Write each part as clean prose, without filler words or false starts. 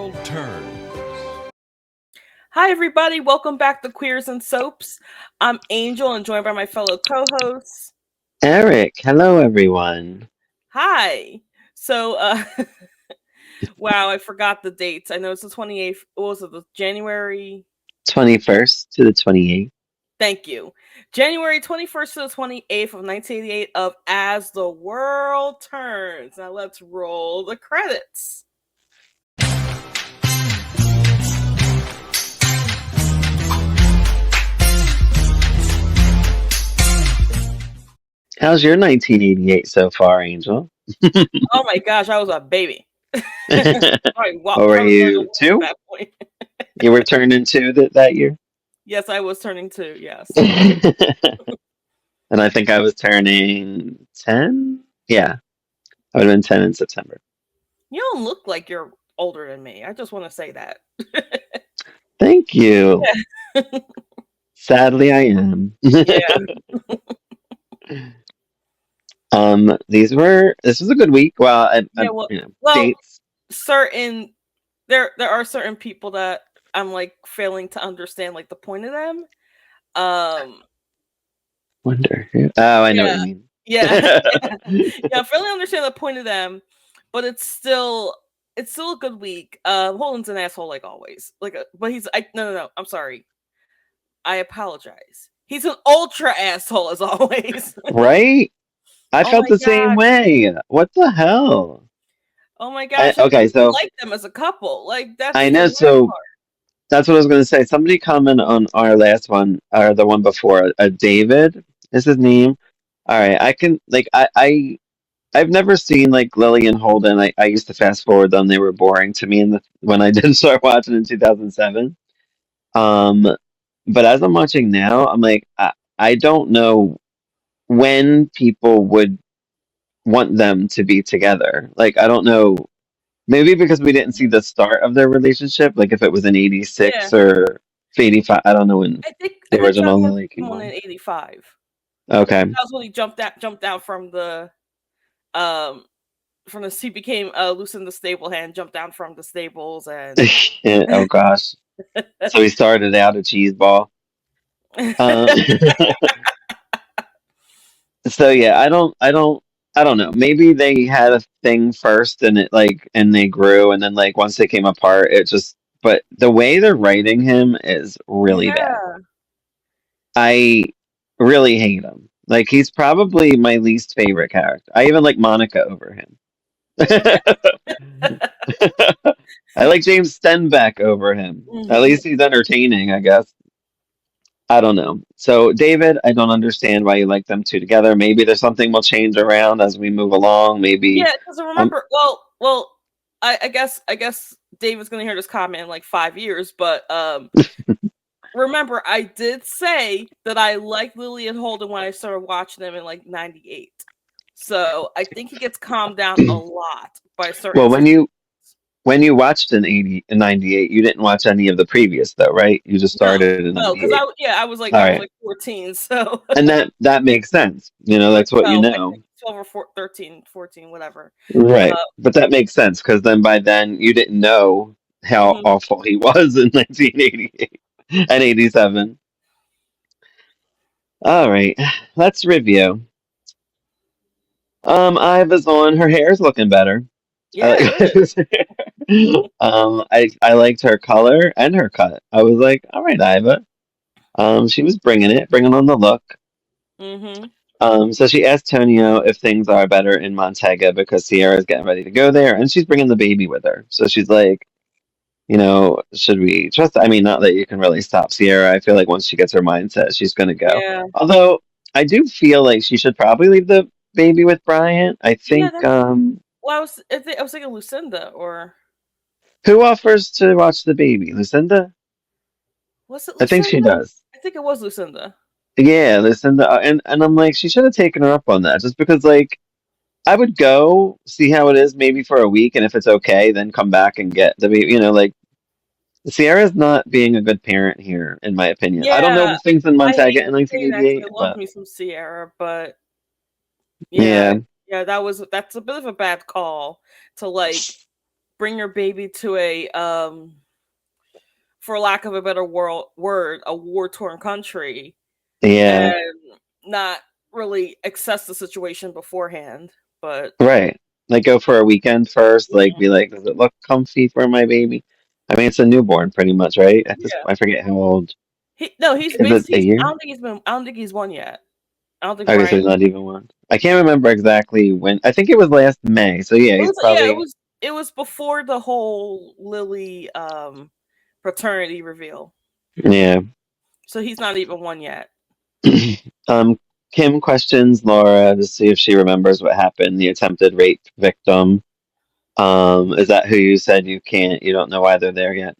world turns. Hi, everybody. Welcome back to Queers and Soaps. I'm Angel and joined by my fellow co hosts. Eric, hello everyone. Hi. So, wow, I forgot the dates. I know it's the 28th. What was it? The January? 21st to the 28th. Thank you. January 21st to the 28th of 1988 of As the World Turns. Now let's roll the credits. How's your 1988 so far, Angel? Oh my gosh, I was a baby. Right, wow, Or were I was learning to you walk at two? that point. You were turning two that year? Yes, I was turning 2, yes. And I think I was turning 10? Yeah, I would have been 10 in September. You don't look like you're older than me. I just want to say that. Thank you. Yeah. Sadly, I am. Yeah. This was a good week. Well, Yeah, well, dates. certain there are certain people that I'm like failing to understand like the point of them. Um Wonder who. Oh, I know what yeah. you mean. Yeah. Yeah. Yeah, I failing to understand the point of them, but it's still a good week. Holden's an asshole like always. But no, I'm sorry. I apologize. He's an ultra asshole as always. Right? I Oh felt my the same gosh. way. What the hell? Oh my gosh, and Okay, you so like them as a couple. Like I that's the know. weird So part. that's what I was going to say. Somebody commented on our last one, or the one before. David is his name. All right, I can like I've never seen like Lily and Holden. I used to fast forward them. They were boring to me when I did start watching in 2007. Um, but as I'm watching now, I'm like I don't know when people would want them to be together. Like I don't know. Maybe because we didn't see the start of their relationship, like if it was in Yeah. '86 or 85. I don't know when I the think that original was Lily came someone in on. '85. Okay. That was when he jumped out um from the he became Lucinda stable hand, jumped down from the stables and Yeah, oh gosh. So he started out a cheese ball. Um, so yeah, I don't know. Maybe they had a thing first and and they grew and then like once they came apart, it just but the way they're writing him is really bad. yeah. I really hate him. Like he's probably my least favorite character. I even like Monica over him. I like James Stenbeck over him. At Mhm. least he's entertaining, I guess. I don't know. So David, I don't understand why you like them two together. Maybe there's something will change around as we move along. Maybe Yeah, because um remember, I guess David's gonna hear this comment in like 5 years, but remember, I did say that I like Lily and Holden when I started watching them in like '98. So I think he gets calmed down a lot by certain well situations. when you watched in '98, you didn't watch any of the previous though, right? You just No, started in no, because '98. I was like All I was right. like 14, so And that makes sense. You know, or that's what you 12, I know. think 12 or 13, 14, whatever. Right. Uh, But that makes sense because then by then you didn't know how mhm. awful he was in 1988 and 87. All right. Let's review. Iva's on. Her hair's looking better. I Yeah, it is. like I liked her color and her cut. I was like, all right, Iva. She was bringing on the look. Hmm. So she asked Tonio if things are better in Montega because Sierra's getting ready to go there, and she's bringing the baby with her. So she's like, should we trust? I mean, not that you can really stop Sierra. I feel like once she gets her mindset, she's going to go. Yeah, Although I do feel like she should probably leave the baby with Bryant. I yeah. think, That's well. I was thinking Lucinda, or who offers to watch the baby? Lucinda? was it I think she Lucinda? does. I think it was Lucinda. Yeah, Lucinda. And I'm like, she should have taken her up on that just because, like, I would go see how it is maybe for a week, and if it's okay, then come back and get the baby. Like, Sierra's not being a good parent here, in my opinion. I don't know Yeah, if things in I hate Montega in to say that because 1988, I love but me some Sierra, but yeah, yeah. yeah, that's a bit of a bad call to like. bring your baby to a for lack of a better word, a war torn country Yeah, and not really assess the situation beforehand. But right. Like go for a weekend first. Like mhm, be like, does it look comfy for my baby? I mean, it's a newborn, pretty much, right? At this, yeah, I forget how old. he's Is it basically. a I year? don't think he's been. I don't think he's won yet. I don't think Okay, so Ryan. he's not even one. I can't remember exactly when. I think it was last May. So yeah, It he's was yeah. probably It was before the whole Lily paternity reveal. yeah. So he's not even one yet. um, Kim questions Laura to see if she remembers what happened. The attempted rape victim. Is that who you said you don't know why they're there yet?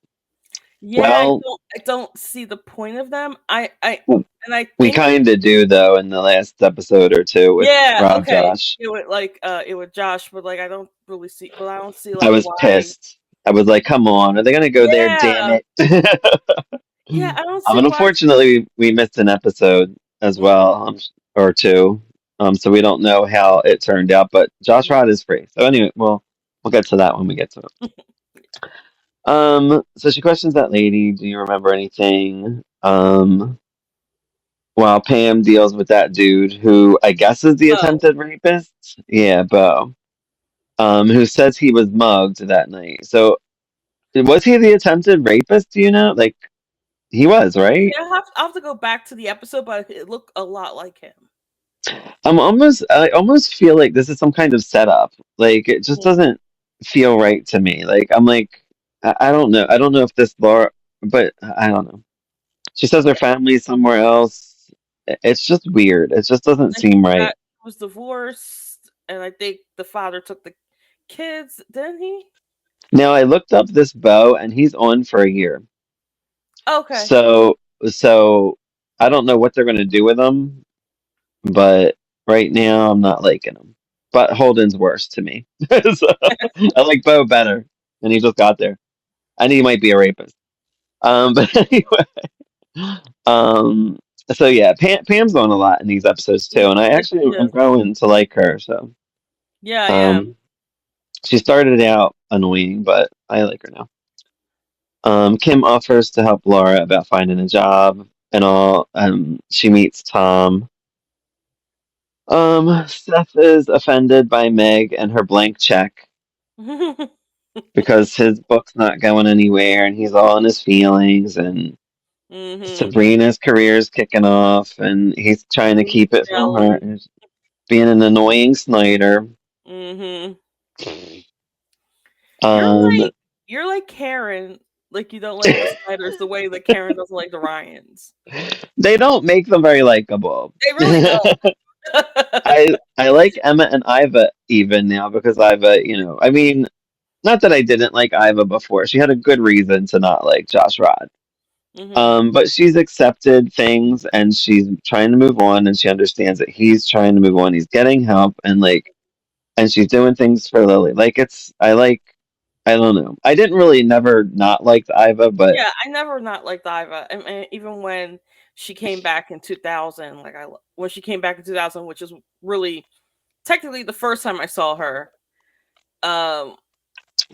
Yeah, Well, I don't see the point of them. And I we think kind of do though in the last episode or two with yeah, Rob okay. Josh. It would Josh, but like I don't really see but I don't see I like was why. pissed. I was like, come on, are they gonna go there? Damn Yeah. it. Yeah, I don't see why. Unfortunately, we missed an episode as Mhm, well, or two. So we don't know how it turned out, but Josh mhm. Rod is free. So anyway, we'll get to that when we get to it. So she questions that lady, do you remember anything? While Pam deals with that dude who I guess is the Oh, attempted rapist. Yeah, Bo. Who says he was mugged that night. So was he the attempted rapist, do you know? Like he was, right? yeah, I'll have to go back to the episode, but it looked a lot like him. I almost feel like this is some kind of setup. Like it just Mhm. doesn't feel right to me. Like I'm like I don't know. I don't know if this Laura, but I don't know. She says her family's somewhere else. It's just weird. It just doesn't And he seem right. was divorced, and I think the father took the kids, didn't he? Now I looked up this Bo, and he's on for a year. Okay. So I don't know what they're gonna do with him, but right now I'm not liking him. But Holden's worse to me. So, I like Bo better, and he just got there. And he might be a rapist. But anyway, um, so yeah, Pam's on a lot in these episodes too, and I actually Yeah, I'm growing to like her. So yeah, I am. um, she started out annoying, but I like her now. Kim offers to help Laura about finding a job and all. She meets Tom. Seth is offended by Meg and her blank check because his book's not going anywhere, and he's all in his feelings, and Mhm. Sabrina's career is kicking off, and he's trying to He's keep it from her. jealous. He's being an annoying Snyder. Mhm. You're Um, like you're like Karen. Like you don't like the Snyders the way that Karen doesn't like the Ryans. they don't make them very likable. They really don't. I like Emma and Iva even now because Iva, I mean, not that I didn't like Iva before. She had a good reason to not like Josh Rod. Mhm. But she's accepted things and she's trying to move on and she understands that he's trying to move on. He's getting help and she's doing things for Lily. I don't know. I didn't really never not like Iva, but Yeah, I never not liked Iva. And even when she came back in 2000, when she came back in 2000, which is really technically the first time I saw her. Um,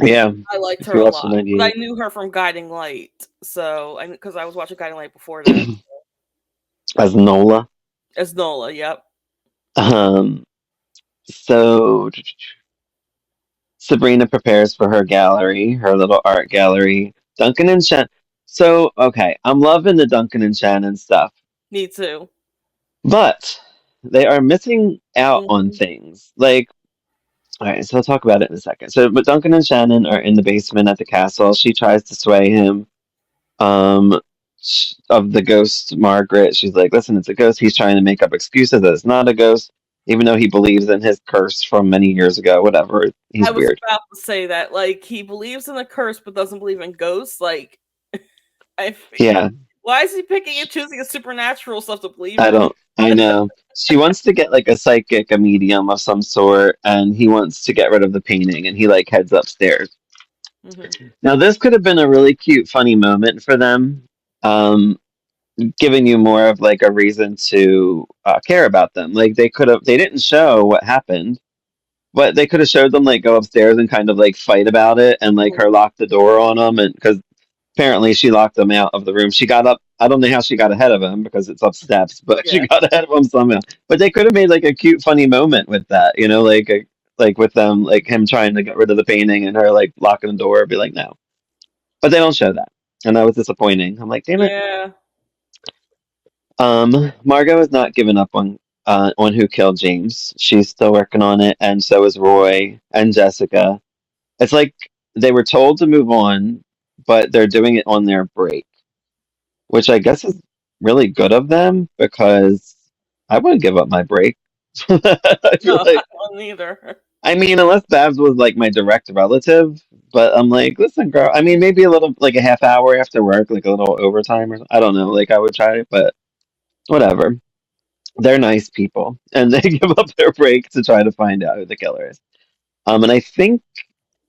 yeah, I liked if her you a watch the lot, but I 98. knew her from Guiding Light, so I because I was watching Guiding Light before that As Nola. as Nola. Yep. Um, so Sabrina prepares for her gallery, her little art gallery. Duncan and Shannon. So, okay, I'm loving the Duncan and Shannon stuff, Me too. but they are missing out on Mhm. things. Like, all right, so I'll talk about it in a second. So, but Duncan and Shannon are in the basement at the castle. She tries to sway him um, of the ghost, Margaret. She's like, listen, it's a ghost. He's trying to make up excuses that it's not a ghost, even though he believes in his curse from many years ago. Whatever. I He's was weird. about to say that, like, he believes in a curse but doesn't believe in ghosts. Like, I, Yeah. why is he picking and choosing a supernatural stuff to believe I in? don't. I know. She wants to get like a psychic, a medium of some sort, and he wants to get rid of the painting, and he like heads upstairs. Hmm. Now, this could have been a really cute, funny moment for them, um, giving you more of like a reason to care about them. Like they could have, they didn't show what happened, But they could have showed them like go upstairs and kind of like fight about it, and like her lock the door on them, and because apparently she locked them out of the room. She got up. I don't know how she got ahead of him because it's up steps, but she Yeah. got ahead of him somehow. But they could have made like a cute, funny moment with that, like with them, like him trying to get rid of the painting and her like locking the door. Be like, no, but they don't show that, and that was disappointing. I'm like, damn it. Yeah. Margot has not given up on who killed James. She's still working on it, and so is Roy and Jessica. It's like they were told to move on, but they're doing it on their break, which I guess is really good of them because I wouldn't give up my break. I feel No, I like, don't either. I mean, unless Babs was like my direct relative, but I'm like, listen, girl. I mean, maybe a little, like a half hour after work, like a little overtime or I don't know. Like I would try it, but whatever. They're nice people, and they give up their break to try to find out who the killer is. And I think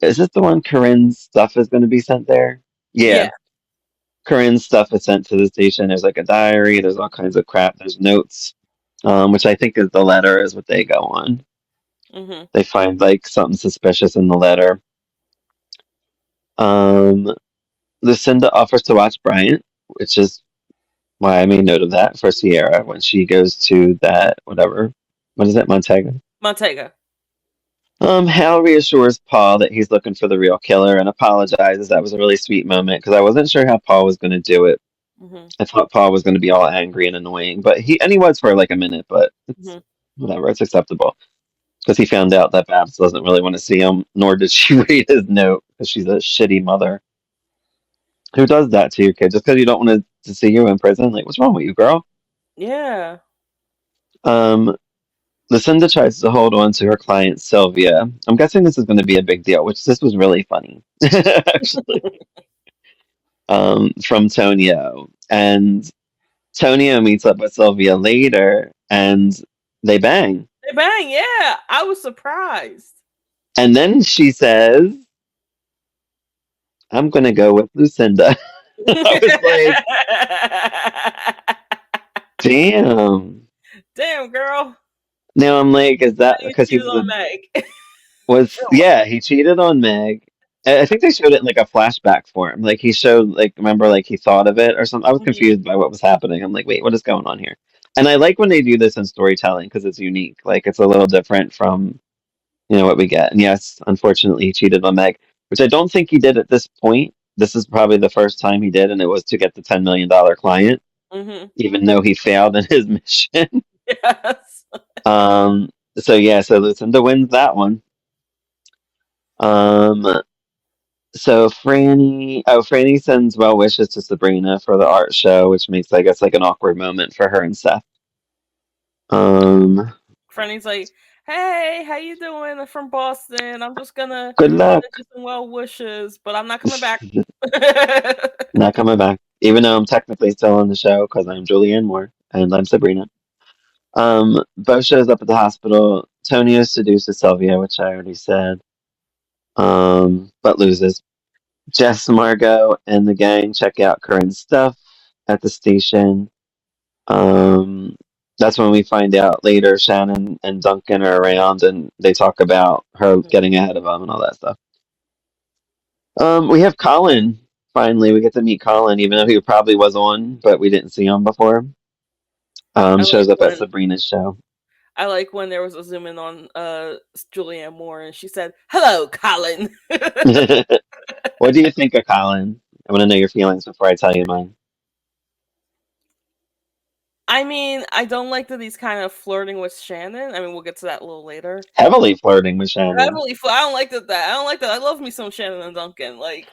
is this the one Corinne's stuff is going to be sent there? Yeah. Yeah, Corinne's stuff is sent to the station. There's like a diary. There's all kinds of crap. There's notes, which I think is the letter is what they go on. Hmm. They find like something suspicious in the letter. Um, Lucinda offers to watch Bryant, which is why I made note of that for Sierra when she goes to that whatever. What is it, Montego? Montega. Hal reassures Paul that he's looking for the real killer and apologizes. That was a really sweet moment because I wasn't sure how Paul was going to do it. Hmm. I thought Paul was going to be all angry and annoying, but he was for like a minute, but it's Hmm. whatever. It's acceptable because he found out that Babs doesn't really want to see him, nor did she read his note because she's a shitty mother. Who does that to your kid just because you don't want to see you in prison? Like, what's wrong with you, girl? Yeah. Um, Lucinda tries to hold on to her client Sylvia. I'm guessing this is going to be a big deal, which this was really funny, actually. From Tonio, and Tonio meets up with Sylvia later, and they bang. They bang. Yeah. I was surprised. And then she says, "I'm going to go with Lucinda." I was like, "Damn." Damn, girl. Now I'm like, is Now that you because cheated on Meg. was yeah, he cheated on Meg. I think they showed it in like a flashback for him. Like he showed like remember like he thought of it or something. I was Mhm. confused by what was happening. I'm like, wait, what is going on here? And I like when they do this in storytelling because it's unique. Like it's a little different from what we get. And yes, unfortunately, he cheated on Meg, which I don't think he did at this point. This is probably the first time he did, and it was to get the $10 million client, Mhm. even though he failed in his mission. Yes. um. So yeah, so Lucinda wins that one. Um. So Franny sends well wishes to Sabrina for the art show, which makes I guess like an awkward moment for her and Seth. Um. Franny's like, "Hey, how you doing? I'm from Boston. I'm just gonna Good send luck. you some well wishes, but I'm not coming back." Not coming back, even though I'm technically still on the show because I'm Julianne Moore and I'm Sabrina. Bo shows up at the hospital. Tonio seduces Sylvia, which I already said, but loses. Jess, Margot, and the gang check out Corinne's stuff at the station. Um, that's when we find out later Shannon and Duncan are around and they talk about her getting ahead of them and all that stuff. We have Colin. Finally, we get to meet Colin, even though he probably was on, but we didn't see him before. I like Shows up at when Sabrina's show. I like when there was a zoom in on Julianne Moore and she said, "Hello, Colin." What do you think of Colin? I want to know your feelings before I tell you mine. I mean, I don't like that he's kind of flirting with Shannon. I mean, we'll get to that a little later. Heavily flirting with Shannon. I don't like that. I don't like that. I love me some Shannon and Duncan. Like,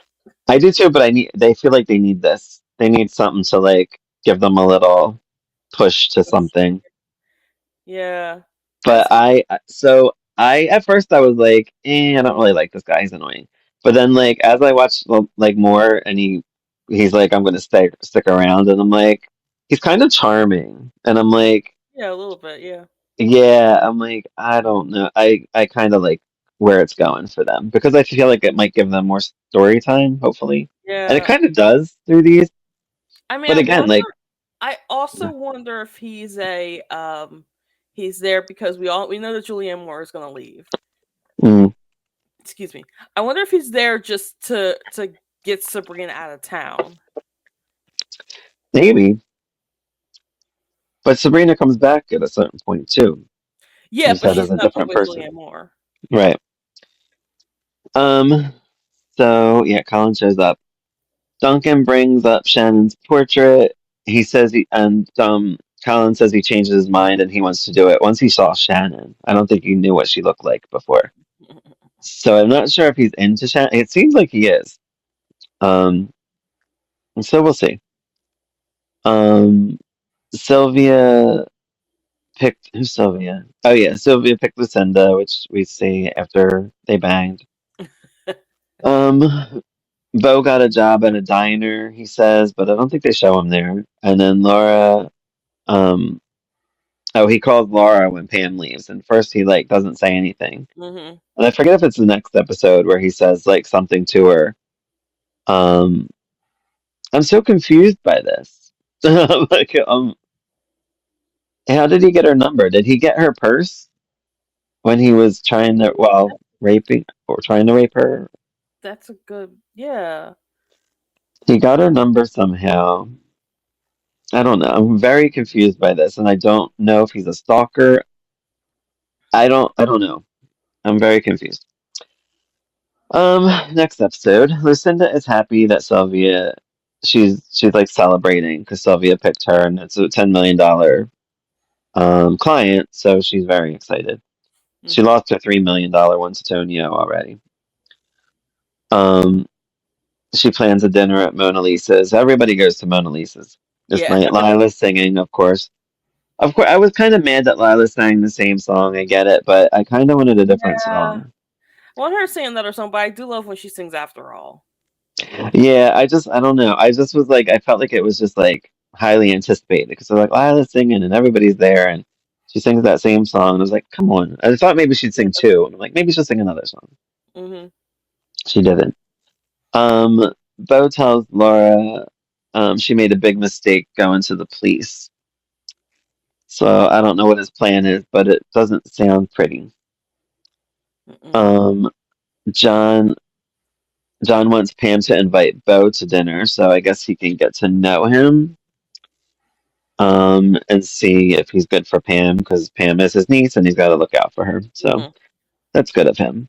I do too, but they feel like they need this. They need something to like give them a little push to something. yeah, I But see. I at first I was like, I don't really like this guy. He's annoying. But then like as I watched like more, and he's like, I'm gonna stick around, and I'm like, he's kind of charming, and I'm like, Yeah, a little bit. Yeah, yeah, I'm like, I don't know. I kind of like where it's going for them because I feel like it might give them more story time, hopefully, and it yeah. kind of does through these. I mean, But I again, wonder. like, I also wonder if he's a he's there because we know that Julianne Moore is going to leave, Mm, Excuse me. I wonder if he's there just to get Sabrina out of town. maybe. But Sabrina comes back at a certain point too. Yeah, You but said as she's a not different with Billy person. anymore. Right. Um, so yeah, Colin shows up. Duncan brings up Shannon's portrait. He says Colin says he changes his mind and he wants to do it once he saw Shannon. I don't think he knew what she looked like before. So I'm not sure if he's into Shannon. It seems like he is. Um, so we'll see. Um, Sylvia picked who's Sylvia? Oh yeah, Sylvia picked Lucinda, which we see after they banged. Um, Bo got a job at a diner, he says, but I don't think they show him there. And then Laura, um, oh, he calls Laura when Pam leaves, and first he like doesn't say anything. Hmm. And I forget if it's the next episode where he says like something to her. Um, I'm so confused by this. Like, how did he get her number? Did he get her purse when he was trying to, well, raping or trying to rape her? That's a good. Yeah. He got her number somehow. I don't know. I'm very confused by this, and I don't know if he's a stalker. I don't know. I'm very confused. Next episode. Lucinda is happy that Sylvia she's like celebrating because Sylvia picked her and it's a $10 million client, so she's very excited. She Hmm. lost her $3 million one to Tonio already. Um she plans a dinner at Mona Lisa's. Everybody goes to Mona Lisa's this Yeah. night. Lila's singing, of course. Of course, I was kind of mad that Lila sang the same song. I get it, but I kind of wanted a different Yeah. song. I want her to sing another song, but I do love when she sings after all. Yeah, I don't know. I just was like, I felt like it was just like highly anticipated because they're like Lila's singing and everybody's there and she sings that same song. And I was like, come on. I thought maybe she'd sing two. And I'm like, maybe she'll sing another song. Hmm. She didn't. Bo tells Laura she made a big mistake going to the police. So I don't know what his plan is, but it doesn't sound pretty. Mm-mm. Um, John John wants Pam to invite Bo to dinner, so I guess he can get to know him, and see if he's good for Pam, because Pam is his niece and he's got to look out for her. So Hmm. that's good of him.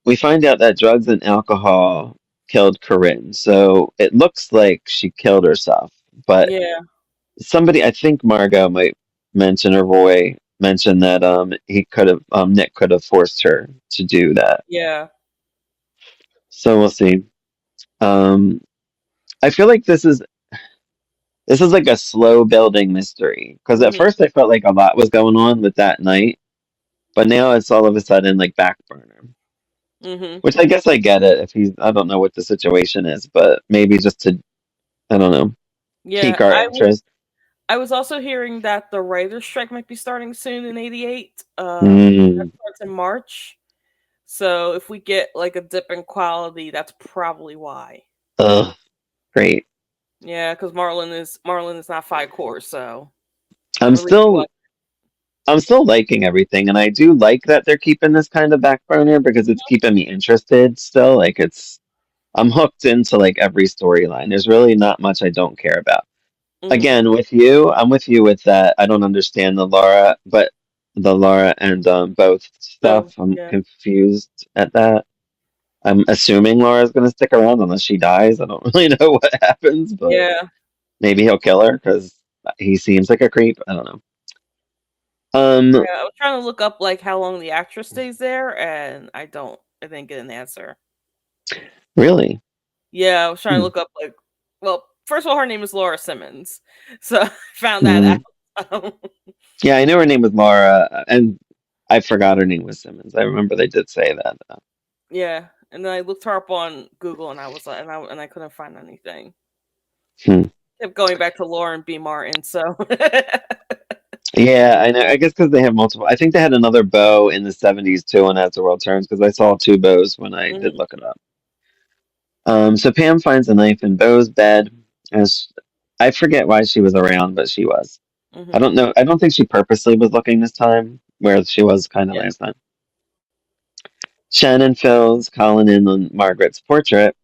We find out that drugs and alcohol killed Corinne, so it looks like she killed herself. But Yeah. somebody, I think Margot might mention or Roy mentioned that he could have Nick could have forced her to do that. Yeah. So we'll see. Um, I feel like this is like a slow building mystery because at Hmm. first I felt like a lot was going on with that night, but now it's all of a sudden like back burner. Hmm. Which I guess I get it if he's I don't know what the situation is, but maybe just to I don't know Yeah. pique our interest. I was also hearing that the writer's strike might be starting soon in '88. That Mm, starts in March. So if we get like a dip in quality, that's probably why. ugh, great. Yeah, because Marlon is not 5 core, so I'm at least we still want. I'm still liking everything, and I do like that they're keeping this kind of back burner because it's keeping me interested still. Like I'm hooked into like every storyline. There's really not much I don't care about. Hmm. Again, with you, I'm with you with that. I don't understand the Laura and both So stuff. I'm yeah, confused at that. I'm assuming Laura's going to stick around unless she dies. I don't really know what happens, but yeah, maybe he'll kill her because he seems like a creep. I don't know. Um, yeah. I was trying to look up like how long the actress stays there, and I didn't get an answer. really? Yeah, I was trying to Hmm. look up like, well, first of all, her name is Laura Simmons, so I found that Mhm. out. Yeah, I knew her name was Laura, and I forgot her name was Simmons. I remember they did say that. Yeah, and then I looked her up on Google, and I was like, and I couldn't find anything. Hmm. Kept going back to Lauren B. Martin, so. Yeah, I know. I guess because they have multiple. I think they had another bow in the '70s too, and As the World Turns, because I saw two bows when I did Mhm, look it up. So Pam finds a knife in Bo's bed. As I forget why she was around, but she was. I mhm. don't know. I don't think she purposely was looking this time, whereas she was kind of Yeah, last time. Shannon fills Colin in on Margaret's portrait,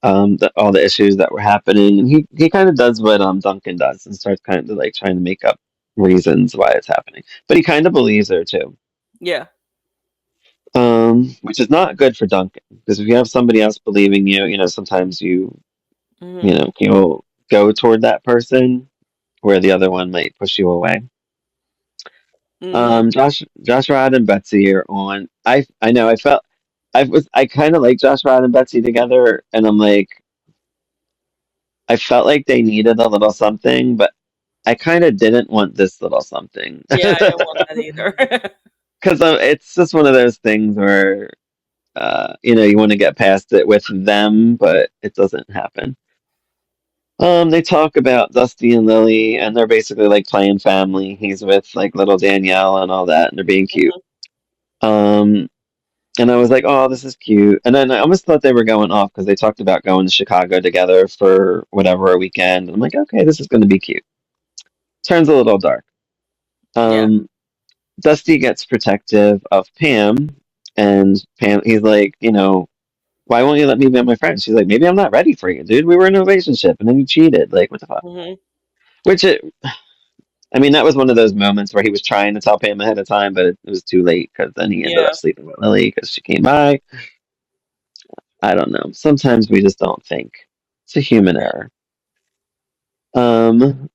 all the issues that were happening, and he kind of does what Duncan does and starts kind of like trying to make up reasons why it's happening, but he kind of believes her too, Yeah. which is not good for Duncan because if you have somebody else believing you, sometimes Hmm. you'll go toward that person where the other one might push you away. Hmm. Josh Rod and Betsy are on. I know I kind of like Josh Rod and Betsy together, and I'm like I felt like they needed a little something, but I kind of didn't want this little something Yeah, I didn't want that either. because it's just one of those things where you want to get past it with them, but it doesn't happen. They talk about Dusty and Lily, and they're basically like playing family. He's with like little Danielle and all that, and they're being cute. Mhm. Um, and I was like, oh, this is cute. And then I almost thought they were going off because they talked about going to Chicago together for whatever a weekend. And I'm like, okay, this is going to be cute. Turns a little dark. Yeah. Um, Dusty gets protective of Pam, and Pam, he's like, why won't you let me be my friend? She's like, maybe I'm not ready for you, dude. We were in a relationship, and then you cheated. Like, what the fuck? Hmm. Which I mean, that was one of those moments where he was trying to tell Pam ahead of time, but it was too late because then he ended up Yeah. sleeping with Lily because she came by. I don't know. Sometimes we just don't think. It's a human error. Um,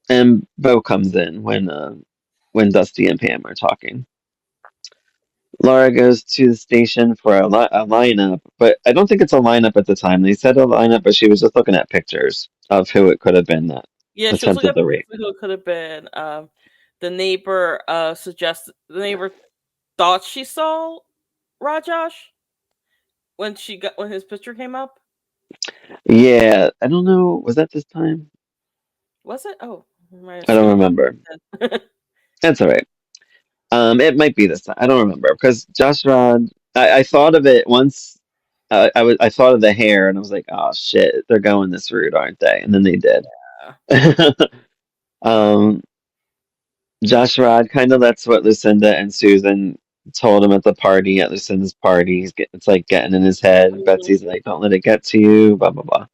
and Bo comes in when Dusty and Pam are talking. Laura goes to the station for a lineup, but I don't think it's a lineup at the time. They said a lineup, but she was just looking at pictures of who it could have been that Yeah, she was looking attempted at the rape. who it could have been. The neighbor suggested the neighbor thought she saw Rajosh when his picture came up. Yeah, I don't know. Was that this time? Was it? Oh, I might have I don't skimmed past remember. it. That's all right. It might be this time. I don't remember because Josh Rod. I thought of it once. I thought of the hair and I was like, oh shit, they're going this route, aren't they? And then they did. Yeah. um, Josh Rod kind of lets what Lucinda and Susan told him at the party at Lucinda's party. It's like getting in his head. Mhm. Betsy's like, don't let it get to you. Blah blah blah.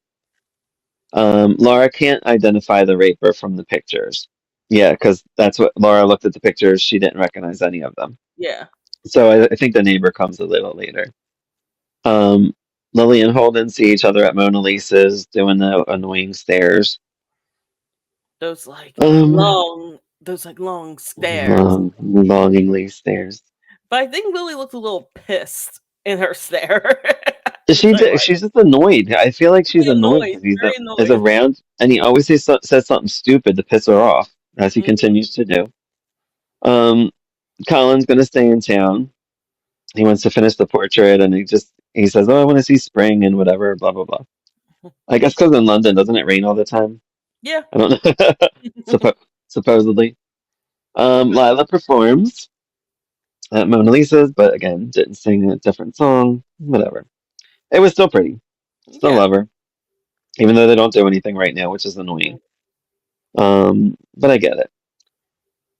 Laura can't identify the raper from the pictures. Yeah, because that's what Laura looked at the pictures. She didn't recognize any of them. Yeah. So I think the neighbor comes a little later. Um, Lily and Holden see each other at Mona Lisa's doing the annoying stares. Those like Um, long stares. longingly stares. But I think Lily looked a little pissed in her stare. She Like, did, she's just annoyed. I feel like she's really annoyed annoyed, because very is annoyed. around and he always says something stupid to piss her off, as he Mhm. continues to do. Um, Colin's gonna stay in town. He wants to finish the portrait, and he says, "Oh, I want to see spring and whatever." Blah blah blah. I guess because in London, doesn't it rain all the time? Yeah. I don't know. Supposedly. Lila performs at Mona Lisa's, but again, didn't sing a different song. Whatever. It was still pretty. Still Yeah. love her, even though they don't do anything right now, which is Mhm. annoying. But I get it.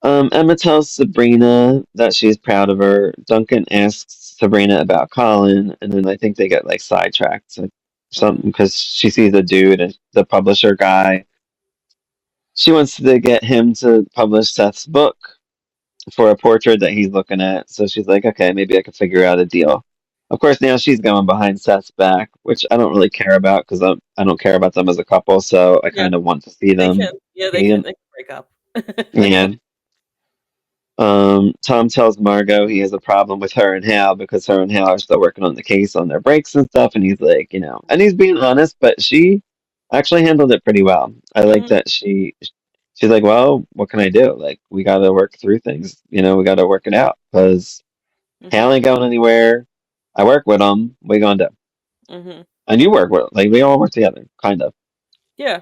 Emma tells Sabrina that she's proud of her. Duncan asks Sabrina about Colin, and then I think they get like sidetracked or something Mhm. because she sees a dude, the publisher guy. She wants to get him to publish Seth's book for a portrait that he's looking at. So she's like, okay, maybe I could figure out a deal. Of course, now she's going behind Seth's back, which I don't really care about because I don't care about them as a couple. So I Yeah. kind of want to see They can. them Yeah, they can. be. They can break up. Yeah. Tom tells Margot he has a problem with her and Hal because her and Hal are still working on the case on their breaks and stuff. And he's like, and he's being honest, but she actually handled it pretty well. I like Mhm. that she's like, well, what can I do? Like, we got to work through things. We got to work it out because Hal Mhm. ain't going anywhere. I work with him. We gonna do? Mhm. And you work with like we all work together, kind of. Yeah.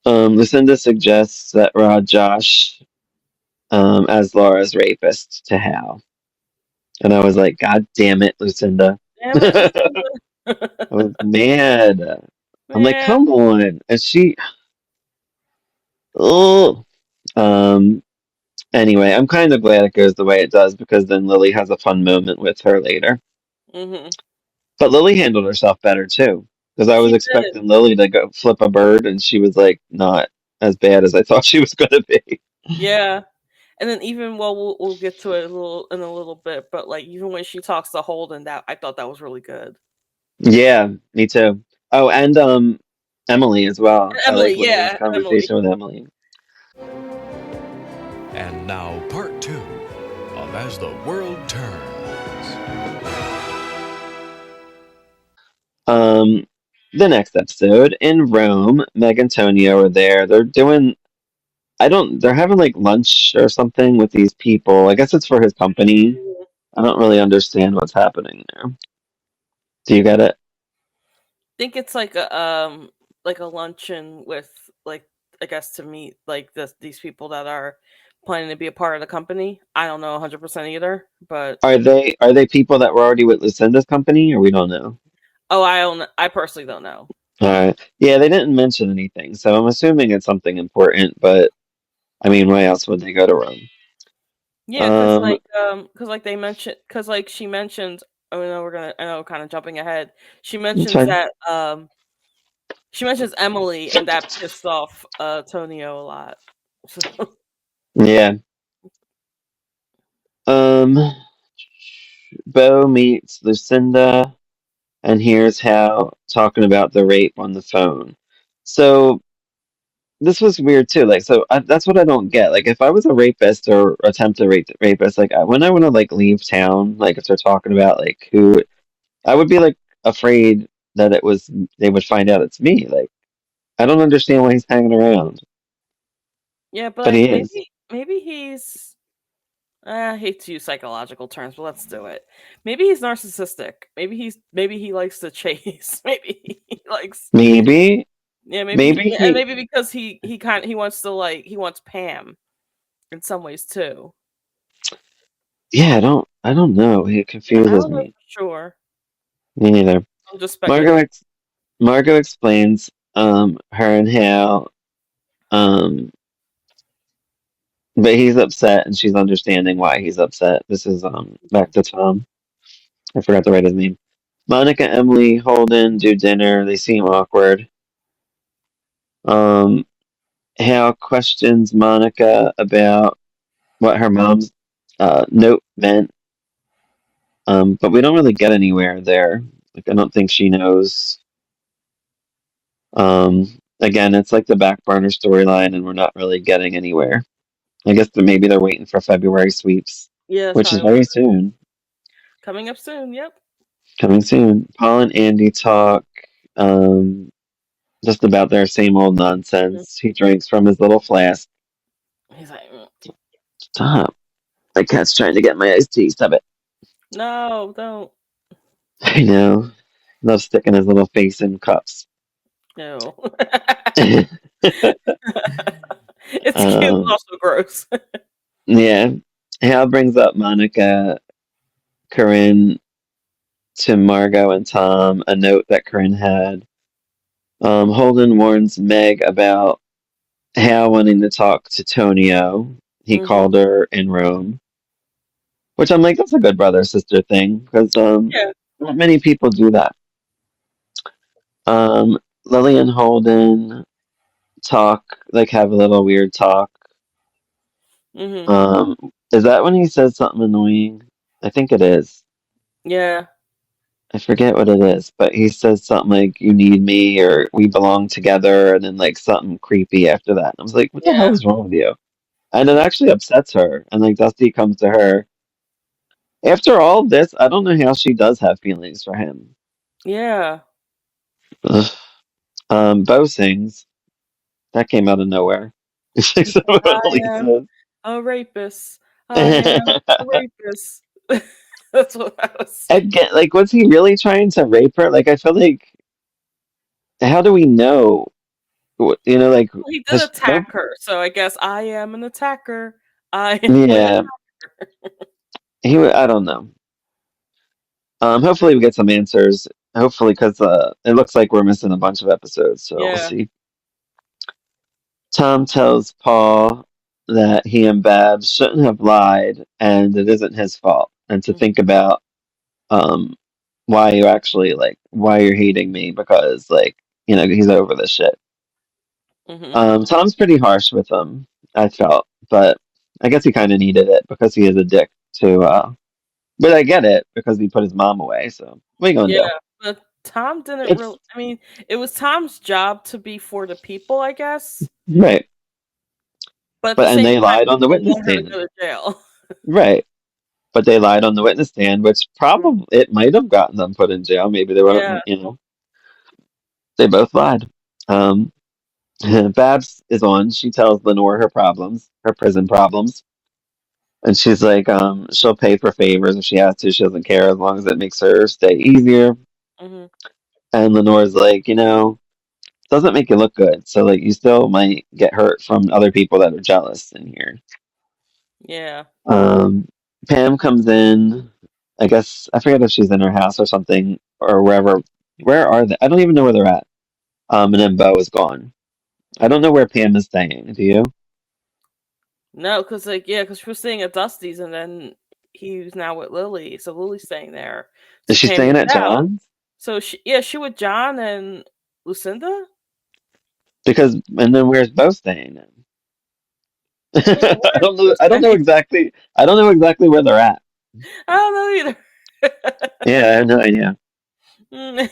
Lucinda suggests that Rod Josh as Laura's rapist to Hal. And I was like, God damn it, Lucinda. Damn it, I Lucinda. was mad. I'm like, Man. come on. And oh. Um, anyway, I'm kind of glad it goes the way it does because then Lily has a fun moment with her later. Hmm. But Lily handled herself better too, because I was She did. expecting Lily to go flip a bird, and she was like not as bad as I thought she was going to be. Yeah. And then even well, we'll get to it a little in a little bit, but like even when she talks to Holden, that I thought that was really good. Yeah, me too. Oh, and Emily as well. And I like Emily, Lily's yeah, Emily. conversation with Emily. And now, part two of As the World Turns. Um, the next episode in Rome, Meg and Tonio are there. They're doing. I don't. They're having like lunch or something with these people. I guess it's for his company. Mhm. I don't really understand what's happening there. Do you get it? Think it's like a luncheon with like I guess to meet like these people that are planning to be a part of the company. I don't know 100% either, but Are they people that were already with Lucinda's company, or we don't know? oh, I personally don't know. All right. Yeah, they didn't mention anything, so I'm assuming it's something important. But I mean, why else would they go to Rome? Yeah, Um, cuz like they mentioned cuz like she mentioned oh no, I know kind of jumping ahead. She it's mentions fine. that she mentions Emily and that pissed off Tonio a lot. So, Yeah. Um, Bo meets Lucinda and hears how talking about the rape on the phone. So this was weird too. Like, that's what I don't get. Like, if I was a rapist or attempted rapist, like, when I want to like leave town, like if they're talking about like who, I would be like afraid that they would find out it's me. Like, I don't understand why he's hanging around, yeah, but but he like is. maybe he's I hate to use psychological terms, but let's do it. Maybe he's narcissistic. Maybe he likes to chase. Maybe he likes Maybe, yeah, maybe and he. maybe because he wants to like he wants Pam in some ways too. Yeah, I don't know. He I confuses don't know me. for sure. Me neither. I'm just Margot speculating. Margot explains her and Hal um but he's upset and she's understanding why he's upset. This is back to Tom. I forgot to write his name. Monica, Emily, Holden do dinner. They seem awkward. Um Hal questions Monica about what her mom's note meant. But we don't really get anywhere there. Like I don't think she knows. Again, it's like the back burner storyline and we're not really getting anywhere. I guess that maybe they're waiting for February sweeps, Yeah, that's which is probably what very it is. soon. Coming up soon. Yep. Coming soon. Paul and Andy talk um, just about their same old Mhm. nonsense. He drinks from his little flask. He's like, Stop. My cat's trying to get my iced tea. Stop it. no, don't. I know. Loves sticking his little face in cups. No. It's cute, but um, also gross. yeah. Hal brings up Monica, Corinne to Margot and Tom, a note that Corinne had. Holden warns Meg about Hal wanting to talk to Tonio. He Hmm. called her in Rome, which I'm like, that's a good brother sister thing because Yeah. not many people do that. Lily and Holden talk, like have a little weird talk. Hmm. Um, is that when he says something annoying? I think it is. Yeah. I forget what it is, but he says something like "You need me" or "We belong together," and then like something creepy after that. And I was like, "What the hell Yeah. is wrong with you?" And it actually upsets her. And like Dusty comes to her after all this. I don't know how she does have feelings for him. Yeah. Ugh. Bo sings. That came out of nowhere. It's like He's some like, of I what he am says. a rapist. I am a rapist. That's what I was saying. Again, like, was he really trying to rape her? Like, I feel like, how do we know? Like, Well, he did because no, attack her, so I guess I am an attacker. I am an yeah, attacker. I don't know. Hopefully we get some answers. Hopefully, because it looks like we're missing a bunch of episodes, so we'll Yeah. see. Tom tells Paul that he and Babs shouldn't have lied and it isn't his fault, and to think about um, why you actually like why you're hating me because like he's over this shit. Hmm. Tom's pretty harsh with him, I felt, but I guess he kind of needed it because he is a dick to. But I get it because he put his mom away. So what are you gonna Yeah, do? but Tom didn't It's really. I mean, it was Tom's job to be for the people, I guess. right, But at the but and same they time, lied on he the didn't witness want her to stand. go to jail. Right, but they lied on the witness stand, which Mhm. probably it might have gotten them put in jail. Maybe they were, Yeah. they both lied. Um, Babs is on. She tells Lenore her problems, her prison problems. And she's like, she'll pay for favors if she has to. She doesn't care as long as it makes her stay easier. Hmm. And Lenore's like, doesn't make you look good. So like, you still might get hurt from other people that are jealous in here. Yeah. Um, Pam comes in. I guess I forget if she's in her house or something or wherever. Where are they? I don't even know where they're at. And then Bo is gone. I don't Hmm. know where Pam is staying. Do you? No, because because she was staying at Dusty's, and then he's now with Lily, so Lily's staying there. Is So she Pam staying moved at out. John's? So she with John and Lucinda. Because and then where's Bo staying then? Yeah, I where is don't know. Bo I don't know staying? exactly. I don't know exactly where they're at. I don't know either. Yeah, I have no idea. Mm.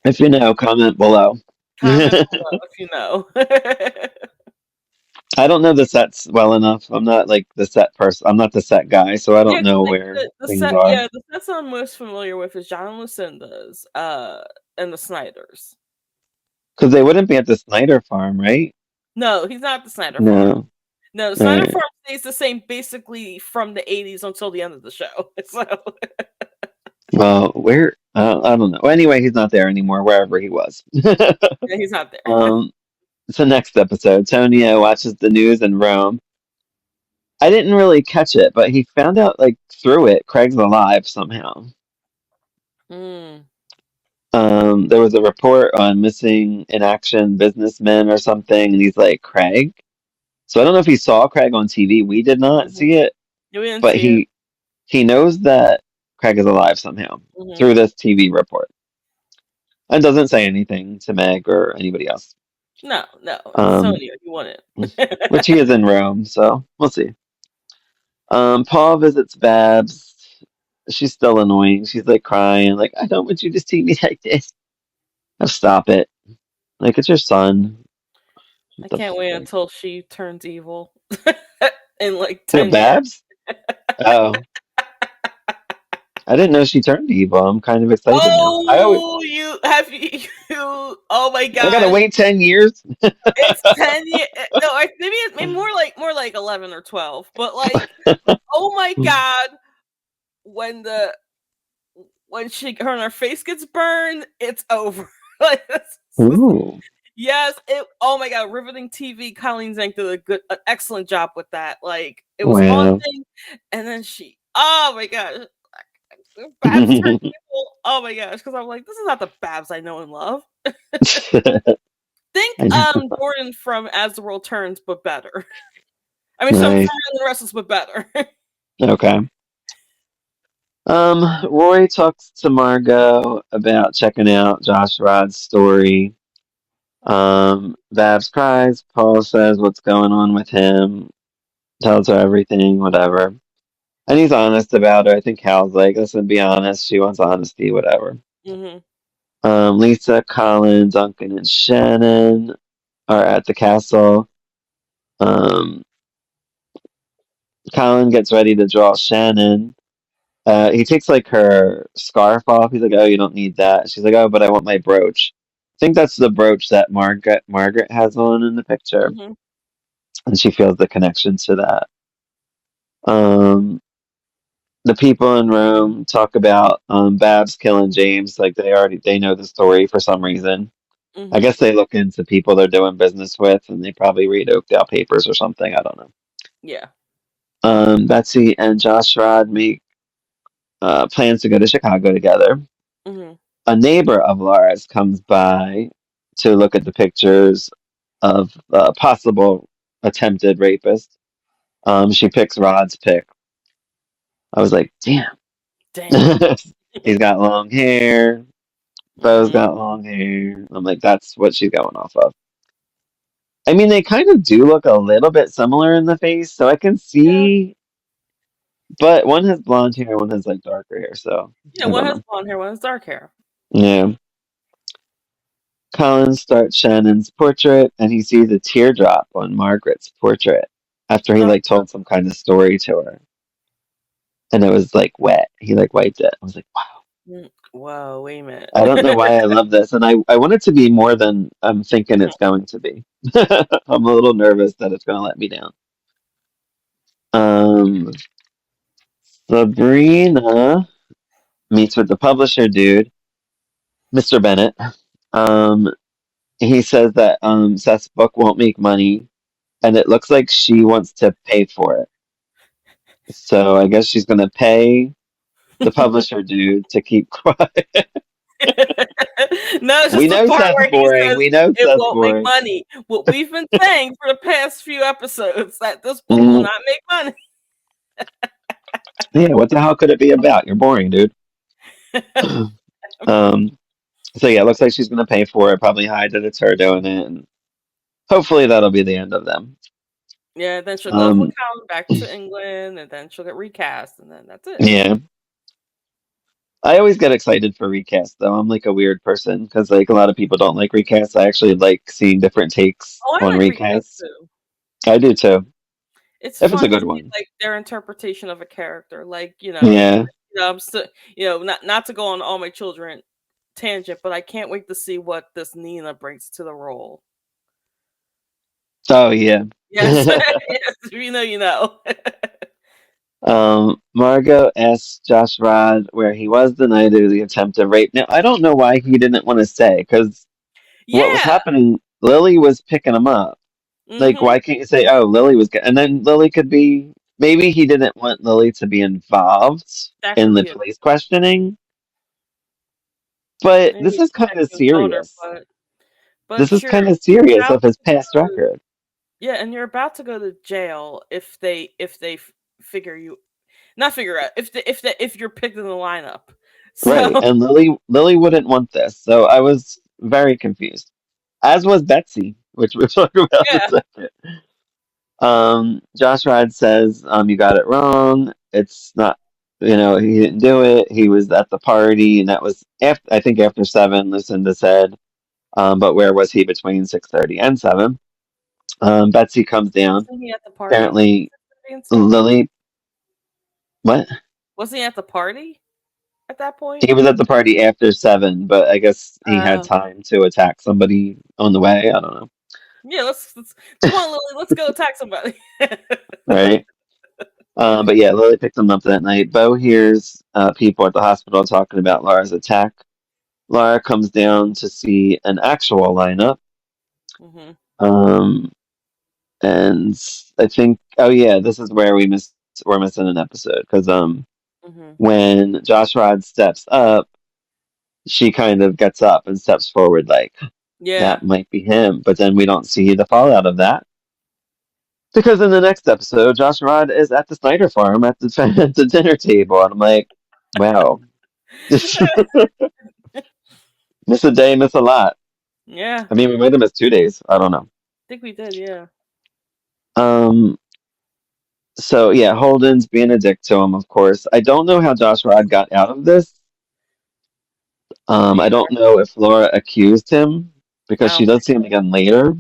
If you know, comment below. Comment below if you know. I don't know the sets well enough. I'm not like the set person. I'm not the set guy, so I Yeah, don't 'cause, know like, where the things set are. the sets I'm most familiar with is John and Lucinda's, and the Snyders. Because they wouldn't be at the Snyder farm, right? No, he's not at the Snyder farm. No. No, the Snyder Right. farm stays the same basically from the 80s until the end of the show. So Well, where? I don't know. Well, anyway, he's not there anymore. Wherever he was. yeah, he's not there. um. So next episode, Tonio watches the news in Rome. I didn't really catch it, but he found out like through it, Craig's alive somehow. Mm. There was a report on missing in action businessmen or something, and he's like, Craig? So I don't know if he saw Craig on TV. We did not Mhm. see it, Yeah, we didn't but see it. he knows that Craig is alive somehow Mhm. through this TV report. And doesn't say anything to Meg or anybody else. No, it's Um, Tony. You want which he it. is in Rome, so we'll see. Paul visits Babs. She's still annoying. She's like crying, like, I don't want you to see me like this. Oh, stop it. Like, it's your son. I What the can't wait frick? until she turns evil in like Who, 10 years. Babs? Oh, I didn't know she turned evil. I'm kind of excited now. Oh, you have you oh my I gotta gosh. wait 10 years? It's 10 years. No, maybe more like 11 or 12. But like, oh my god, when the when her and her face gets burned, it's over. Like Ooh, yes, oh my god, riveting TV. Colleen Zank did an excellent job with that. Like it was wow. haunting, and then oh my god, Babs turned evil. Oh my gosh, because I'm like, this is not the Babs I know and love. Think I know. Jordan from As the World Turns, but better. I mean, from Nice. Young and the Restless, but better. Okay. Roy talks to Margot about checking out Josh Rod's story. Babs cries. Paul says what's going on with him. Tells her everything, whatever. And he's honest about her. I think Hal's like, listen, be honest. She wants honesty, whatever. Hmm. Lisa, Colin, Duncan, and Shannon are at the castle. Um, Colin gets ready to draw Shannon. He takes like her scarf off. He's like, "Oh, you don't need that." She's like, "Oh, but I want my brooch." I think that's the brooch that Margaret has on in the picture, Hmm. and she feels the connection to that. Um, the people in Rome talk about Babs killing James. Like they know the story for some reason. I Hmm. guess they look into people they're doing business with, and they probably read Oakdale papers or something. I don't know. Yeah. Betsy and Josh Rod make plans to go to Chicago together. Hmm. A neighbor of Laura's comes by to look at the pictures of a possible attempted rapist. She picks Rod's pick. I was like, damn. Damn. He's got long hair. Bo's Hmm. got long hair. I'm like, that's what she's going off of. I mean, they kind of do look a little bit similar in the face, so I can Yeah. see. But one has blonde hair, one has like darker hair, so Yeah, I one don't has know. blonde hair, one has dark hair. Yeah. Colin starts Shannon's portrait, and he sees a teardrop on Margaret's portrait after he Uh, like told some kind of story to her, and it was like wet. He like wiped it. I was like, wow. Whoa, wait a minute. I don't know why I love this, and I want it to be more than I'm thinking it's going to be. I'm a little nervous that it's going to let me down. Um, Sabrina meets with the publisher dude, Mr. Bennett. Um, he says that Seth's book won't make money, and it looks like she wants to pay for it. So I guess she's going to pay the publisher dude to keep quiet. No, it's We just the know part Seth's where he boring. says We know it Seth's won't make boring. money. What we've been saying for the past few episodes that this book will Mm, not make money. yeah, what the hell could it be about? You're boring, dude. um, so yeah, it looks like she's going to pay for it. Probably hide that it's her doing it, and hopefully that'll be the end of them. Yeah, then she'll go with Um, Colin back to England, and then she'll get recast, and then that's it. yeah. I always get excited for recasts, though. I'm like a weird person because like a lot of people don't like recasts. I actually like seeing different takes Oh, I on like recast recasts. too. I do too, It's if it's a fun to good see one. like their interpretation of a character. Like Yeah. I'm still, not to go on all my children tangent, but I can't wait to see what this Nina brings to the role. Oh yeah. Yes, yes, you know. Margot asks Josh Rod where he was the night of the attempted rape. Now I don't know why he didn't want to say because what was Yeah. happening? Lily was picking him up. Like, Mhm. why can't you say, "Oh, Lily was," and then Lily could be. Maybe he didn't want Lily to be involved That in could the be it. police questioning. But Maybe this he's is kind of protecting his daughter, serious. This but is you're kind of serious about of his to past go, record. yeah, and you're about to go to jail if they figure you not figure out if you're picked in the lineup. Right. So And Lily wouldn't want this. So I was very confused. As was Betsy, which we'll talk about in a yeah, second. Josh Rad says, you got it wrong. It's not, he didn't do it. He was at the party, and that was after, I think after 7, Lucinda said. But where was he between 6:30 and 7? Betsy comes down. wasn't he at the party between Apparently, 6:30 and 7? Lily, what? Wasn't he at the party at that point? He was at the party after 7, but I guess he had Uh, time to attack somebody on the way. I don't know. yeah, let's come on, Lily, let's go attack somebody. Right? But yeah, Lily picked him up that night. Bo hears people at the hospital talking about Laura's attack. Laura comes down to see an actual lineup. Hmm. Um, and I think, oh yeah, this is where we're missing an episode because Hmm. when Josh Rod steps up, she kind of gets up and steps forward like Yeah. that might be him, but then we don't see the fallout of that because in the next episode, Josh Rod is at the Snyder farm at the at the dinner table, and I'm like, wow, miss a day, miss a lot. Yeah, I mean, we might have missed 2 days. I don't know. I think we did. Yeah. Um, so yeah, Holden's being a dick to him, of course. I don't know how Josh Rod got out of this. Me I either. don't know if Laura accused him I because she don't does think see him again later.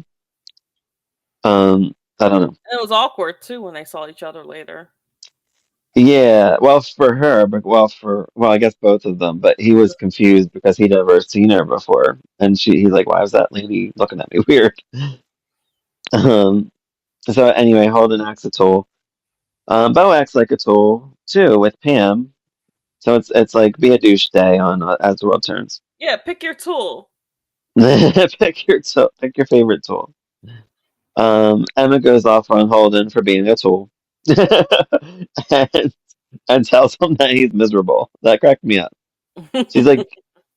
I don't know. it was awkward too when they saw each other later. Yeah, well, for her, but I guess both of them. But he was confused because he'd never seen her before, and he's like, "Why was that lady looking at me weird?" Um, so anyway, Holden acts a tool. Bo acts like a tool too with Pam. So it's like be a douche day on As the World Turns. Yeah, pick your tool. Pick your favorite tool. Emma goes off on Holden for being a tool, and, and tells him that he's miserable. That cracked me up. She's like,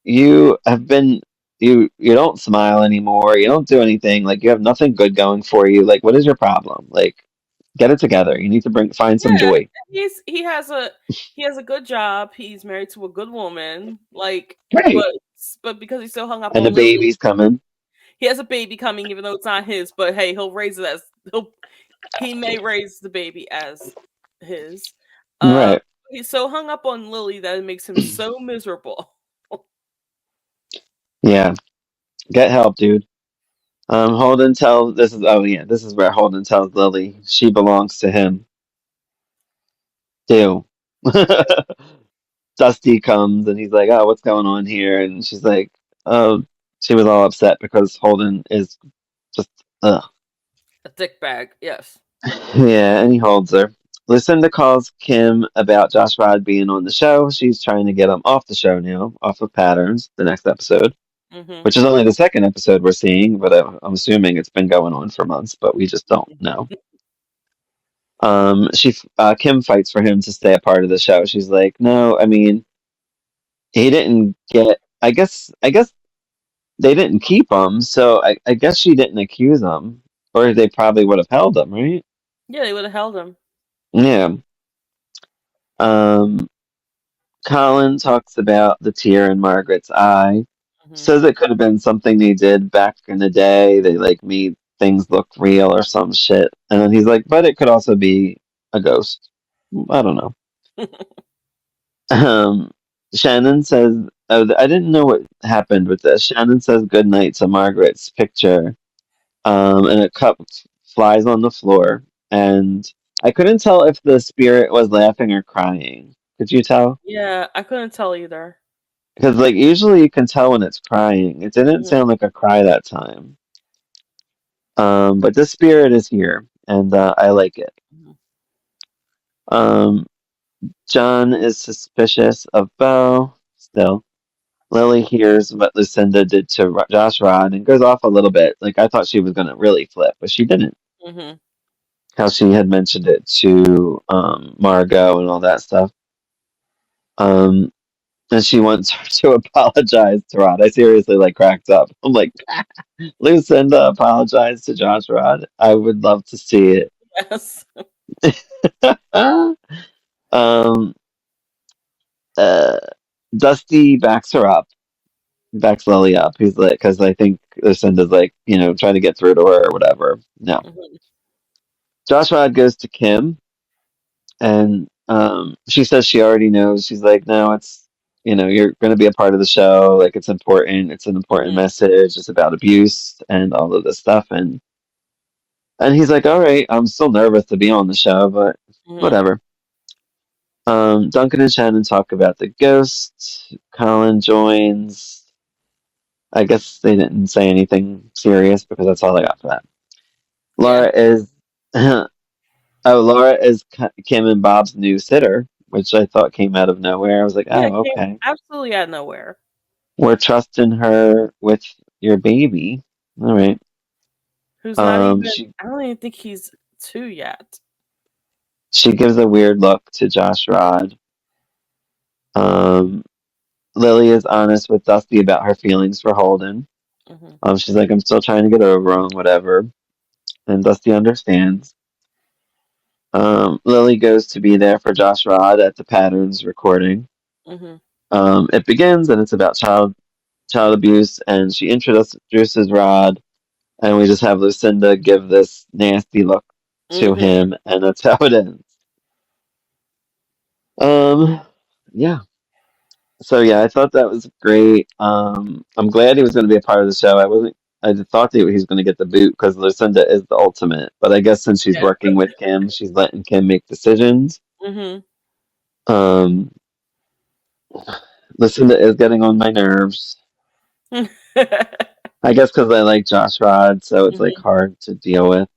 "You have been you don't smile anymore. You don't do anything. Like you have nothing good going for you. Like what is your problem? Like Get it together. You need to find some Yeah, joy. he has a good job. He's married to a good woman. Like, Right. but because he's so hung up And the on Lily, baby's coming. he has a baby coming, even though it's not his. But hey, he may raise the baby as his. Uh, Right. he's so hung up on Lily that it makes him so miserable. Yeah. Get help, dude. Holden tells this is oh yeah, this is where Holden tells Lily she belongs to him. Too. Dusty comes and he's like, "Oh, what's going on here?" And she's like, "Oh, she was all upset because Holden is just, ugh." A dick bag, yes. Yeah, and he holds her. Lucinda calls Kim about Josh Rod being on the show. She's trying to get him off the show now, off of Patterns, the next episode, Hmm. which is only the second episode we're seeing, but I'm assuming it's been going on for months, but we just don't know. Kim fights for him to stay a part of the show. She's like, "No, I mean, he didn't get. I guess they didn't keep him, so I guess she didn't accuse him, or they probably would have held him, right?" Yeah, they would have held him. Yeah. Um, Colin talks about the tear in Margaret's eye. Hmm. Says it could have been something they did back in the day. They like made things look real or some shit. And then he's like, but it could also be a ghost. I don't know. Um, Shannon says, oh, I didn't know what happened with this. Shannon says goodnight to Margaret's picture, and a cup flies on the floor. And I couldn't tell if the spirit was laughing or crying. Could you tell? Yeah, I couldn't tell either. Because like usually you can tell when it's crying. It didn't Hmm. sound like a cry that time. But the spirit is here, and I like it. Um, John is suspicious of Bo. Still, Lily hears what Lucinda did to Josh Rod and goes off a little bit. Like I thought she was gonna really flip, but she didn't. Hmm. How she had mentioned it to Margot and all that stuff. Um, and she wants her to apologize to Rod. I seriously like cracked up. I'm like, Lucinda apologized to Josh Rod. I would love to see Yes. it. um, uh, Dusty backs her up, backs Lily up. He's like, because I think Lucinda's like, trying to get through to her or whatever. No. Hmm. Josh Rod goes to Kim, and she says she already knows. She's like, no, you're going to be a part of the show. Like, it's important. It's an important Hmm. message. It's about abuse and all of this stuff. And he's like, all right, I'm still nervous to be on the show, but Hmm. whatever. Duncan and Shannon talk about the ghost. Colin joins. I guess they didn't say anything serious because that's all I got for that. Yeah. Laura is, Laura is Kim and Bob's new sitter, which I thought came out of nowhere. I was like, Yeah, it oh, came okay. absolutely out of nowhere. We're trusting her with your baby. All right. Who's not even, She I don't even think he's two yet. she gives a weird look to Josh Rod. Um, Lily is honest with Dusty about her feelings for Holden. Hmm. She's like, I'm still trying to get over him, whatever. And Dusty understands. Lily goes to be there for Josh Rod at the Patterns recording. Hmm. It begins and it's about child abuse, and she introduces Rod, and we just have Lucinda give this nasty look to Hmm. him, and that's how it ends. Um, yeah. So yeah, I thought that was great. I'm glad he was going to be a part of the show. I wasn't. I just thought that he was going to get the boot because Lucinda is the ultimate. But I guess since she's Yeah. working with Kim, she's letting Kim make decisions. Hmm. Um, Lucinda is getting on my nerves. I guess because I like Josh Rod, so it's like Hmm. hard to deal with.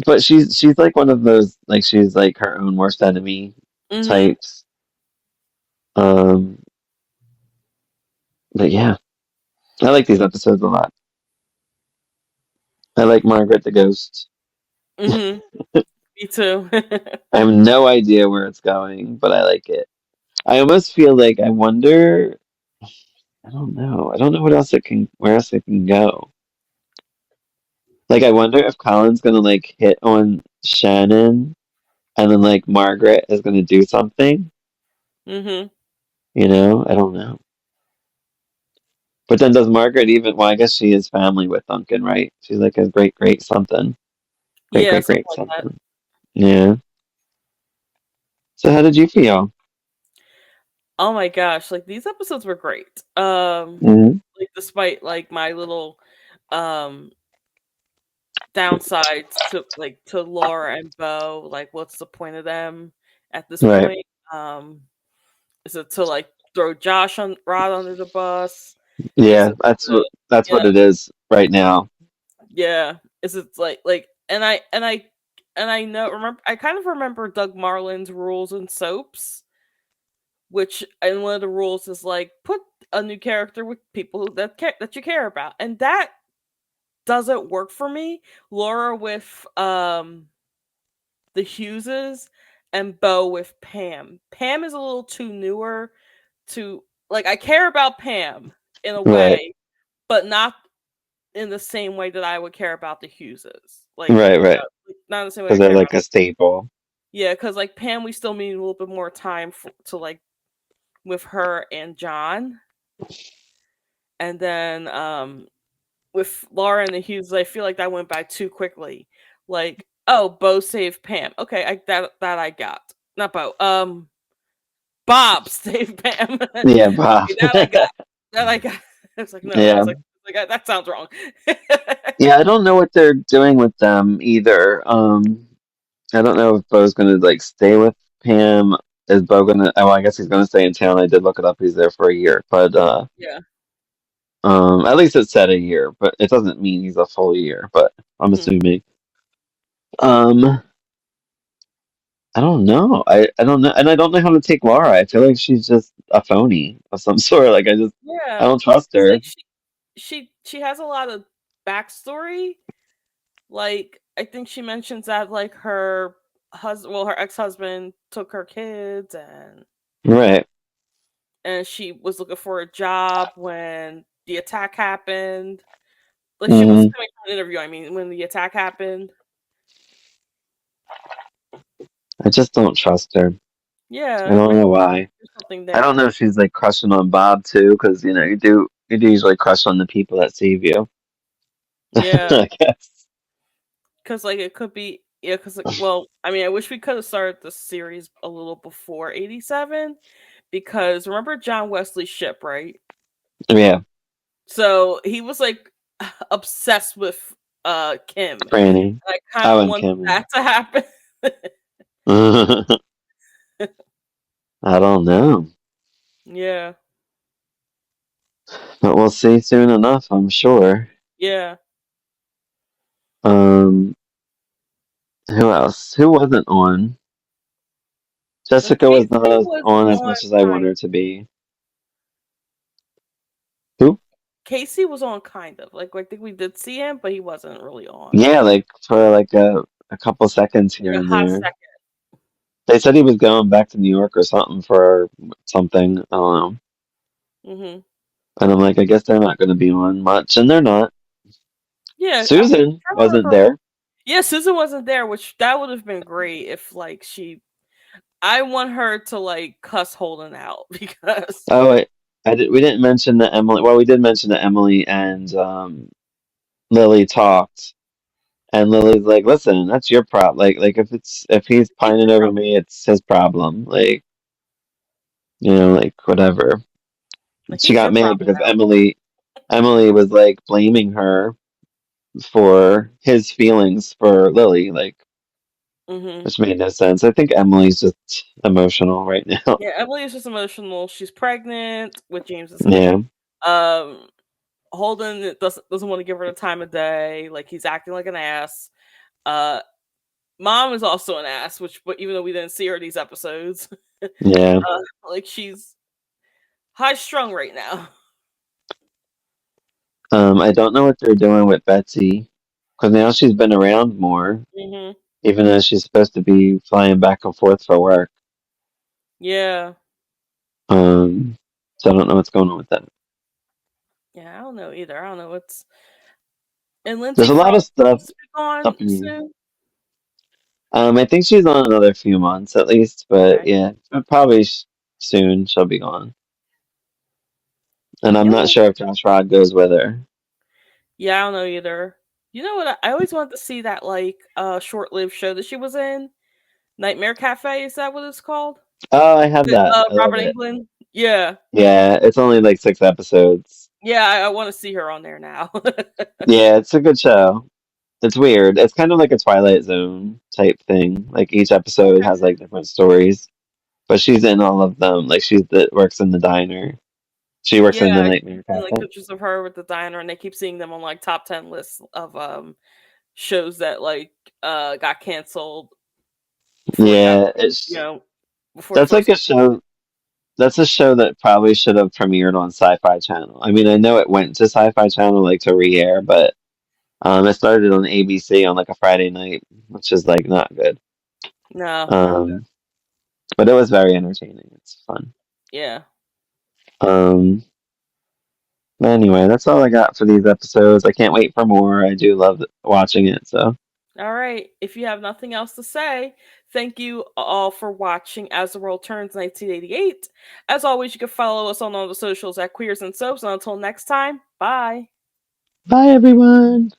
But she's like one of those like she's like her own worst enemy Hmm. types. Um, but yeah, I like these episodes a lot. I like Margaret the Ghost. Hmm. Me too. I have no idea where it's going, but I like it. I almost feel like I wonder. I don't know. I don't know what else where else it can go. Like I wonder if Colin's gonna like hit on Shannon, and then like Margaret is going to do something. Mm-hmm. I don't know. But then does Margaret even? Well, I guess she is family with Duncan, right? She's like a great great something, great Yeah, great something great like that. something. Yeah. So how did you feel? Oh my gosh, like these episodes were great. Hmm. Like despite like my little um downsides to Laura and Bo, like what's the point of them at this Right. point? Is it to like throw Josh on Rod under the bus? Is Yeah, it that's yeah, what it is right now. yeah. Is it like and I know remember I kind of remember Doug Marlin's rules and soaps, which and one of the rules is like put a new character with people that you care about. And that doesn't work for me. Laura with the Hugheses and Bo with Pam. Pam is a little too newer to like I care about Pam in a Right. way, but not in the same way that I would care about the Hugheses. Right. Right. Not in the same way Because I they're care like about a staple. yeah, because like Pam, we still need a little bit more time to like with her and John, and then with Laura and the Hughes, I feel like that went by too quickly. Like, oh, Bo saved Pam. Okay, that I got. Not Bo. Bob saved Pam. Yeah, Bob. Okay, that I got. That I got. It's like no. Yeah. That sounds wrong. Yeah, I don't know what they're doing with them either. I don't know if Bo's gonna like stay with Pam. Is Bo gonna? Oh, I guess he's gonna stay in town. I did look it up. He's there for a year, but Yeah. at least it said a year, but it doesn't mean he's a full year. But I'm Hmm. assuming. Um, I don't know. I don't know, and I don't know how to take Laura. I feel like she's just a phony of some sort. Like I Yeah. don't trust It's her. like she has a lot of backstory. Like I think she mentions that like her ex-husband took her kids Right. and she was looking for a job when the attack happened. Like she was Hmm. coming for an interview, I mean, when the attack happened. I just don't trust her. I Yeah, don't like know why. there's something I don't there. know if she's like crushing on Bob too, because you do usually crush on the people that save you. Yeah, I guess. because like it could be yeah, because like, well, I mean, I wish we could have started the series a little before '87, because remember John Wesley's ship, right? Yeah, So he was like obsessed with Kim. And Franny. I kind Oh, of and want Kim. that to happen. I don't know, Yeah, but we'll see soon enough, I'm sure. yeah. Um, who else? Who wasn't on? Jessica was Casey not was on as on much as I want kind. her to be. Who? Casey was on kind of like I think we did see him, but he wasn't really on. Yeah, like for like a couple seconds Like here a and hot there. second. They said he was going back to New York or something for something. I don't know. Hmm. And I'm like, I guess they're not going to be on much, and they're not. Yeah, I'm Susan trying to wasn't remember. there. Yeah, Susan wasn't there, which that would have been great if like she. I want her to like cuss Holden out because Oh, I did. We didn't mention that Emily. Well, we did mention that Emily and Lily talked, and Lily's like, "Listen, that's your problem. Like if he's it's pining your over problem. me, it's his problem. Like like whatever." Like She he's got your mad problem because Emily was like blaming her for his feelings for Lily, like now. Hmm. which made no sense. I think Emily's just emotional right now. Yeah, Emily is just emotional. She's pregnant with James's kid. Yeah, Um, Holden doesn't want to give her the time of day. Like he's acting like an ass. Uh, Mom is also an ass, but even though we didn't see her these episodes, yeah. like she's high strung right now. I don't know what they're doing with Betsy because now she's been around more, Hmm. even though she's supposed to be flying back and forth for work. Yeah, So I don't know what's going on with that. yeah. I don't know either. I don't know what's and There's Lindsay a lot Frost of stuff needs to be gone happening. soon. I think she's on another few months at least, but Okay. yeah, probably soon she'll be gone. And I'm You know not what? sure if Josh Rod goes with her. Yeah, I don't know either. You know what? I always wanted to see that like short-lived show that she was in, Nightmare Cafe. Is that what it's called? Oh, I have With that. I love Robert it. Englund. Yeah, Yeah, it's only like 6 episodes. yeah. I want to see her on there now. Yeah, it's a good show. It's weird. It's kind of like a Twilight Zone type thing. Like each episode Okay. has like different stories, but she's in all of them. Like she's the works in the diner. She works in the Yeah, Nightmare and like Cafe. pictures of her with the diner, and they keep seeing them on like top 10 lists of shows that like got canceled before it got Yeah, you know before the that's like first. a show. That's a show that probably should have premiered on Sci-Fi Channel. I mean, I know it went to Sci-Fi Channel like to re-air, but it started on ABC on like a Friday night, which is like not good. No, not good. Um, but it was very entertaining. It's fun. Yeah. Um, but anyway, that's all I got for these episodes. I can't wait for more. I do love watching it. So All right. If you have nothing else to say, thank you all for watching As the World Turns 1988. As always, you can follow us on all the socials at Queers and Soaps. And until next time, bye. bye, everyone.